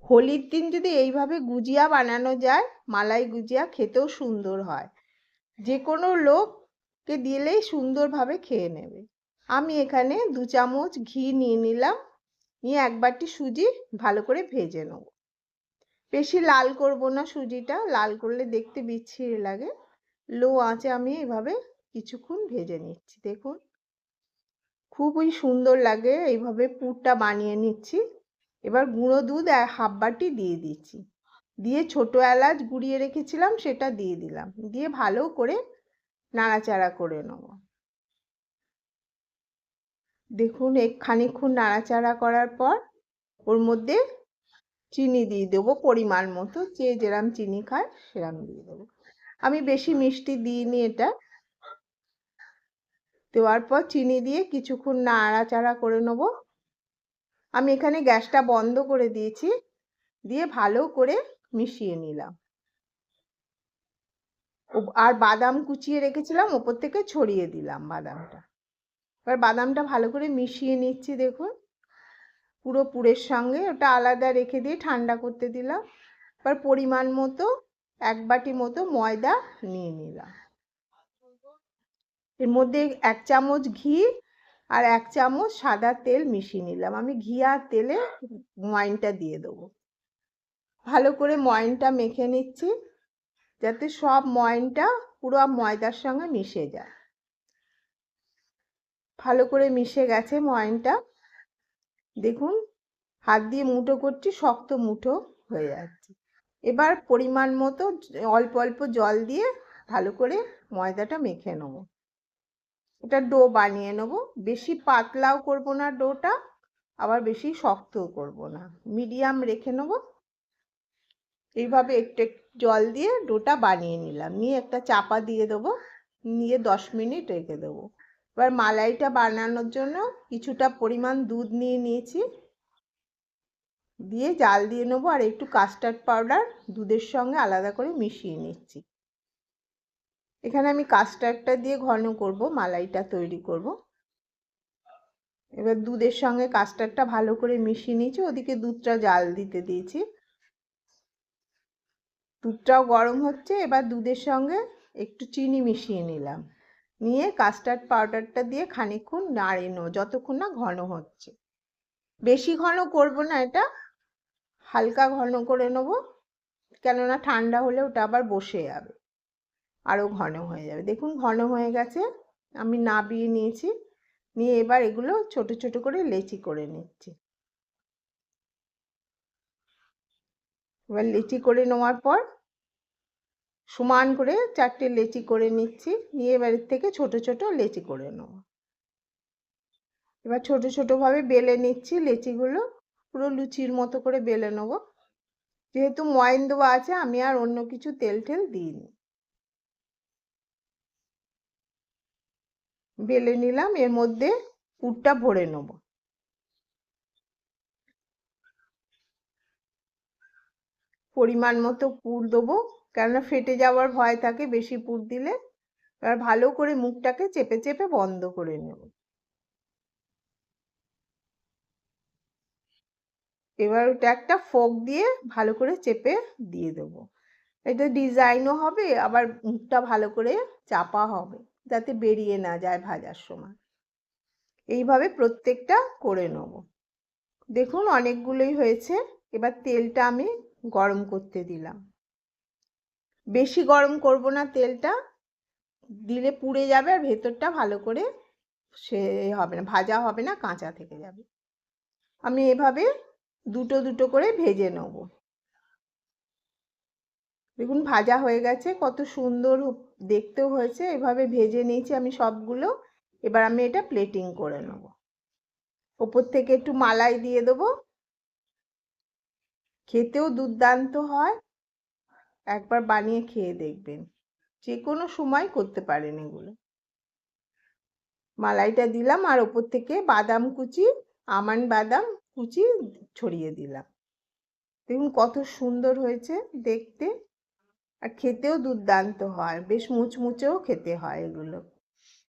হোলির দিন যদি এইভাবে গুজিয়া বানানো যায়, মালাই গুজিয়া, খেতেও সুন্দর হয়। যে কোনো লোককে দিলেই সুন্দরভাবে খেয়ে নেবে। আমি এখানে 2 চামচ ঘি নিয়ে নিলাম, নিয়ে 1 বাটি সুজি ভালো করে ভেজে নেব। বেশি লাল করব না সুজিটা, লাল করলে দেখতে বিচ্ছিরি লাগে। লো আঁচে আমি এভাবে কিছুক্ষণ ভেজে নিচ্ছি। দেখুন খুবই সুন্দর লাগে। এইভাবে পুরটা বানিয়ে নিচ্ছি। এবার গুঁড়ো দুধ 1/2 বাটি দিয়ে দিচ্ছি, দিয়ে ছোট এলাচ গুঁড়িয়ে রেখেছিলাম সেটা দিয়ে দিলাম, দিয়ে ভালো করে নাড়াচাড়া করে নেব। দেখুন খানিকক্ষণ নাড়াচাড়া করার পর ওর মধ্যে চিনি দিয়ে দেবো পরিমাণ মতো, যে যেরম চিনি খায় সেরম দিয়ে দেবো। আমি বেশি মিষ্টি দিইনি এটা। দেওয়ার পর চিনি দিয়ে কিছুক্ষণ নাড়াচাড়া করে নেব। আমি এখানে গ্যাসটা বন্ধ করে দিয়েছি, দিয়ে ভালো করে মিশিয়ে নিলাম। আর বাদাম কুচিয়ে রেখেছিলাম ওপর থেকে ছড়িয়ে দিলাম বাদামটা। এবার বাদামটা ভালো করে মিশিয়ে নিচ্ছি। দেখুন পুরো পুরের সঙ্গে ওটা আলাদা রেখে দিয়ে ঠান্ডা করতে দিলাম। এবার পরিমাণ মতো 1 বাটি মতো ময়দা নিয়ে নিলাম। এর মধ্যে 1 চামচ ঘি আর 1 চামচ সাদা তেল মিশিয়ে নিলাম। আমি ঘি আর তেলে ময়ানটা দিয়ে দেবো। ভালো করে ময়ানটা মেখে নিচ্ছি, যাতে সব ময়ানটা পুরো ময়দার সঙ্গে মিশে যায়। ভালো করে মিশে গেছে ময়ানটা। দেখুন হাত দিয়ে মুঠো করছি, শক্ত মুঠো হয়ে যাচ্ছে। এবার পরিমাণ মতো অল্প অল্প জল দিয়ে ভালো করে ময়দাটা মেখে নেব। এটা ডো বানিয়ে নেব। বেশি পাতলাও করব না ডোটা, আবার বেশি শক্তও করব না, মিডিয়াম রেখে নেব। এইভাবে একটু একটু জল দিয়ে ডোটা বানিয়ে নিলাম, নিয়ে একটা চাপা দিয়ে দেবো, নিয়ে 10 মিনিট রেখে দেবো। এবার মালাইটা বানানোর জন্য কিছুটা পরিমাণ দুধ নিয়ে নিয়েছি, দিয়ে জাল দিয়ে নেবো। আর একটু কাস্টার্ড পাউডার দুধের সঙ্গে আলাদা করে মিশিয়ে নিচ্ছি। এখানে আমি কাস্টার্ডটা দিয়ে ঘন করব, মালাইটা তৈরি করব। এবার দুধের সঙ্গে কাস্টার্ডটা ভালো করে মিশিয়ে নিয়েছি, ওদিকে দুধটা জাল দিতে দিয়েছি। দুধটাও গরম হচ্ছে। এবার দুধের সঙ্গে একটু চিনি মিশিয়ে নিলাম, নিয়ে কাস্টার্ড পাউডারটা দিয়ে খানিকক্ষণ নাড়িয়ে নেবো যতক্ষণ না ঘন হচ্ছে। বেশি ঘন করব না এটা, হালকা ঘন করে নেব, কেননা ঠান্ডা হলে ওটা আবার বসে যাবে, আরও ঘন হয়ে যাবে। দেখুন ঘন হয়ে গেছে। আমি নাবিয়ে নিয়েছি, নিয়ে এবার এগুলো ছোট ছোট করে লেচি করে নিচ্ছি। এবার লেচি করে নেওয়ার পর সমান করে 4টে লেচি করে নিচ্ছি, নিয়ে এবার এর থেকে ছোট ছোট লেচি করে নেব। এবার ছোট ছোটভাবে বেলে নিচ্ছি লেচিগুলো, পুরো লুচির মতো করে বেলে নেব। যেহেতু ময়ান দেওয়া আছে আমি আর অন্য কিছু তেল টেল দিইনি। বেলে নিলাম, এর মধ্যে পুরটা ভরে নেব। পরিমাণ মতো পুর দেবো, কেননা ফেটে যাওয়ার ভয় থাকে বেশি পুর দিলে। এবার ভালো করে মুখটাকে চেপে চেপে বন্ধ করে নেব। এবার ওটা একটা ফোক দিয়ে ভালো করে চেপে দিয়ে দেবো। এটা ডিজাইনও হবে, আবার মুখটা ভালো করে চাপা হবে যাতে বেরিয়ে না যায় ভাজার সময়। এইভাবে প্রত্যেকটা করে নেব। দেখুন অনেকগুলোই হয়েছে। এবার তেলটা আমি গরম করতে দিলাম। বেশি গরম করব না তেলটা, দিলে পুড়ে যাবে আর ভেতরটা ভালো করে সে হবে না, ভাজা হবে না, কাঁচা থেকে যাবে। আমি এভাবে দুটো দুটো করে ভেজে নেব। দেখুন ভাজা হয়ে গেছে, কত সুন্দর দেখতেও হয়েছে। এভাবে ভেজে নিয়েছি আমি সবগুলো। এবার আমি এটা প্লেটিং করে নেব। ওপর থেকে একটু মালাই দিয়ে দেবো। খেতেও দুর্দান্ত হয়, একবার বানিয়ে খেয়ে দেখবেন। যে কোনো সময় করতে পারেন এগুলো। মালাইটা দিলাম আর ওপর থেকে বাদাম কুচি, আমন্ড বাদাম কুচি ছড়িয়ে দিলাম। দেখুন কত সুন্দর হয়েছে দেখতে, আর খেতেও দুর্দান্ত হয়, বেশ মুচমুচেও খেতে হয় এগুলো।